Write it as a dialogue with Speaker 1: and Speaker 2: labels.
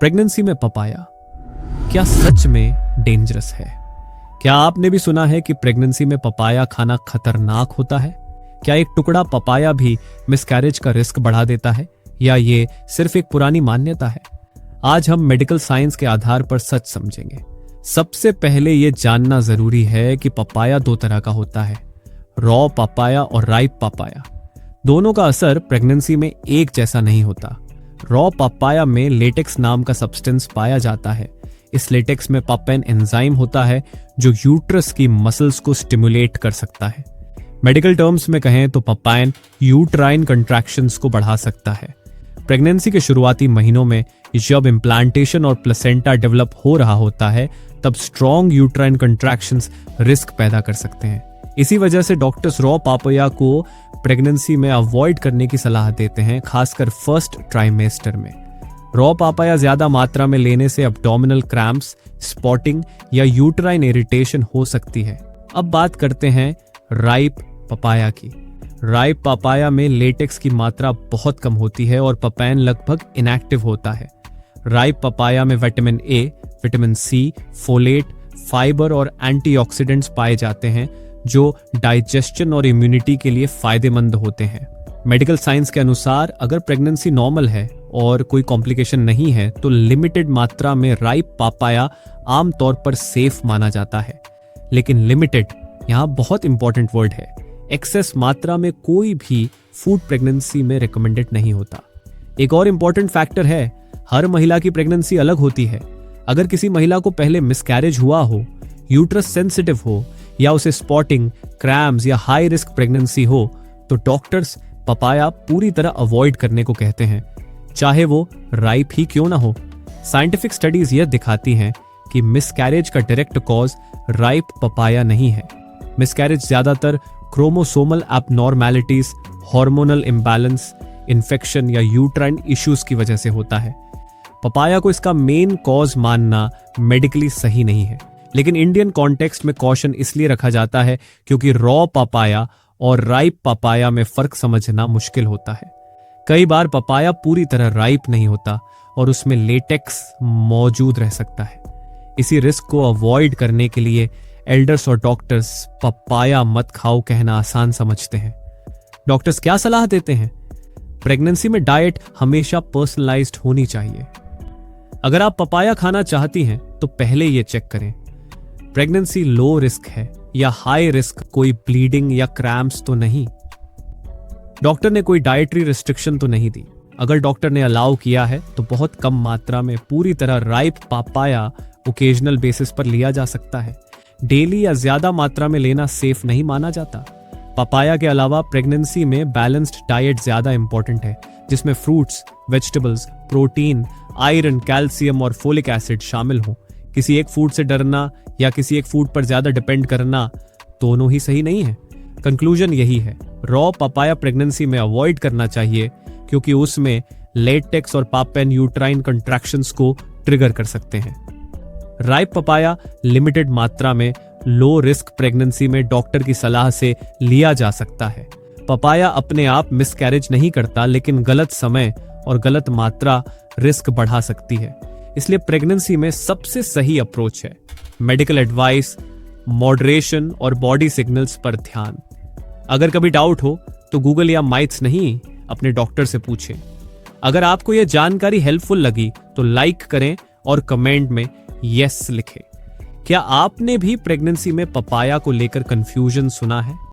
Speaker 1: Pregnancy में papaya क्या सच में डेंजरस है? क्या आपने भी सुना है कि प्रेगनेंसी में पपाया खाना खतरनाक होता है? क्या एक टुकड़ा पपाया भी मिसकैरेज का रिस्क बढ़ा देता है, या ये सिर्फ एक पुरानी मान्यता है? आज हम मेडिकल साइंस के आधार पर सच समझेंगे। सबसे पहले यह जानना जरूरी है कि पपाया दो तरह का होता है, रॉ पपाया और राइप पपाया। दोनों का असर प्रेगनेंसी में एक जैसा नहीं होता। रॉ पपाया में लेटेक्स नाम का सब्सटेंस पाया जाता है। इस लेटेक्स में पपेन एंजाइम होता है जो यूट्रस की मसल्स को स्टिमुलेट कर सकता है। मेडिकल टर्म्स में कहें तो पपाइन यूट्राइन कंट्रैक्शंस को बढ़ा सकता है। प्रेगनेंसी के शुरुआती महीनों में जब इम्प्लांटेशन और प्लेसेंटा डेवलप हो रहा होता है, तब स्ट्रॉन्ग यूट्राइन कंट्रैक्शंस रिस्क पैदा कर सकते हैं। इसी वजह से डॉक्टर्स रॉ पापाया को प्रेगनेंसी में अवॉइड करने की सलाह देते हैं, खासकर फर्स्ट ट्राइमेस्टर में। रॉ पापाया ज्यादा मात्रा में लेने से अब्डोमिनल क्रैम्प्स, स्पॉटिंग या यूट्राइन इरिटेशन हो सकती है। अब बात करते हैं राइप पपाया की। राइप पपाया में लेटेक्स की मात्रा बहुत कम होती है और पपैन लगभग इनएक्टिव होता है। राइप पपाया में vitamin A, vitamin C, folate, fibre और एंटीऑक्सीडेंट्स पाए जाते हैं जो डाइजेशन और इम्यूनिटी के लिए फायदेमंद होते हैं। मेडिकल साइंस के अनुसार अगर प्रेगनेंसी नॉर्मल है और कोई कॉम्प्लिकेशन नहीं है तो लिमिटेड मात्रा में राइप पपाया आमतौर पर सेफ माना जाता है। लेकिन लिमिटेड यहाँ बहुत इंपॉर्टेंट वर्ड है। एक्सेस मात्रा में कोई भी फूड प्रेगनेंसी में रिकमेंडेड नहीं होता। एक और इंपॉर्टेंट फैक्टर है, हर महिला की प्रेगनेंसी अलग होती है। अगर किसी महिला को पहले मिसकैरेज हुआ हो, यूट्रस सेंसिटिव हो, या उसे स्पॉटिंग, क्रैम्स या हाई रिस्क प्रेगनेंसी हो, तो डॉक्टर्स पपाया पूरी तरह अवॉइड करने को कहते हैं, चाहे वो राइप ही क्यों ना हो। साइंटिफिक स्टडीज यह दिखाती हैं कि मिसकैरेज का डायरेक्ट कॉज राइप पपाया नहीं है। मिसकैरेज ज्यादातर क्रोमोसोमल एबनॉर्मैलिटीज, हार्मोनल इम्बैलेंस, इन्फेक्शन या यूट्राइन इश्यूज की वजह से होता है। पपाया को इसका मेन कॉज मानना मेडिकली सही नहीं है, लेकिन इंडियन कॉन्टेक्स्ट में कॉशन इसलिए रखा जाता है क्योंकि रॉ पपाया और राइप पपाया में फर्क समझना मुश्किल होता है। कई बार पपाया पूरी तरह राइप नहीं होता और उसमें लेटेक्स मौजूद रह सकता है। इसी रिस्क को अवॉइड करने के लिए एल्डर्स और डॉक्टर्स पपाया मत खाओ कहना आसान समझते हैं। डॉक्टर्स क्या सलाह देते हैं? प्रेगनेंसी में डाइट हमेशा पर्सनलाइज्ड होनी चाहिए। अगर आप पपाया खाना चाहती हैं तो पहले यह चेक करें, प्रेगनेंसी लो रिस्क है या हाई रिस्क, कोई ब्लीडिंग या क्रैम्प्स तो नहीं। डॉक्टर ने कोई डाइटरी रिस्ट्रिक्शन तो नहीं दी। अगर डॉक्टर ने अलाउ किया है तो बहुत कम मात्रा में पूरी तरह राइप पपाया ओकेजनल बेसिस पर लिया जा सकता है। डेली या ज्यादा मात्रा में लेना सेफ नहीं माना जाता। पपाया के अलावा प्रेगनेंसी में बैलेंस्ड डाइट ज्यादा इंपॉर्टेंट है, जिसमें fruits, vegetables, protein, iron, calcium और फोलिक एसिड शामिल हो। किसी एक फूड से डरना या किसी एक फूड पर ज्यादा डिपेंड करना, दोनों ही सही नहीं है। कंक्लूजन यही है, रॉ पपाया प्रेगनेंसी में अवॉइड करना चाहिए क्योंकि उसमें लेटेक्स और पापेन यूट्राइन कंट्रैक्शंस को ट्रिगर कर सकते हैं। राइप पपाया लिमिटेड मात्रा में लो रिस्क प्रेगनेंसी में डॉक्टर की सलाह से लिया जा सकता है। पपाया अपने आप मिसकैरेज नहीं करता, लेकिन गलत समय और गलत मात्रा रिस्क बढ़ा सकती है। इसलिए प्रेगनेंसी में सबसे सही अप्रोच है मेडिकल एडवाइस, मॉडरेशन और बॉडी सिग्नल्स पर ध्यान। अगर कभी डाउट हो तो गूगल या माइट्स नहीं, अपने डॉक्टर से पूछें। अगर आपको यह जानकारी हेल्पफुल लगी तो लाइक करें और कमेंट में यस लिखें। क्या आपने भी प्रेगनेंसी में पपाया को लेकर कंफ्यूजन सुना है?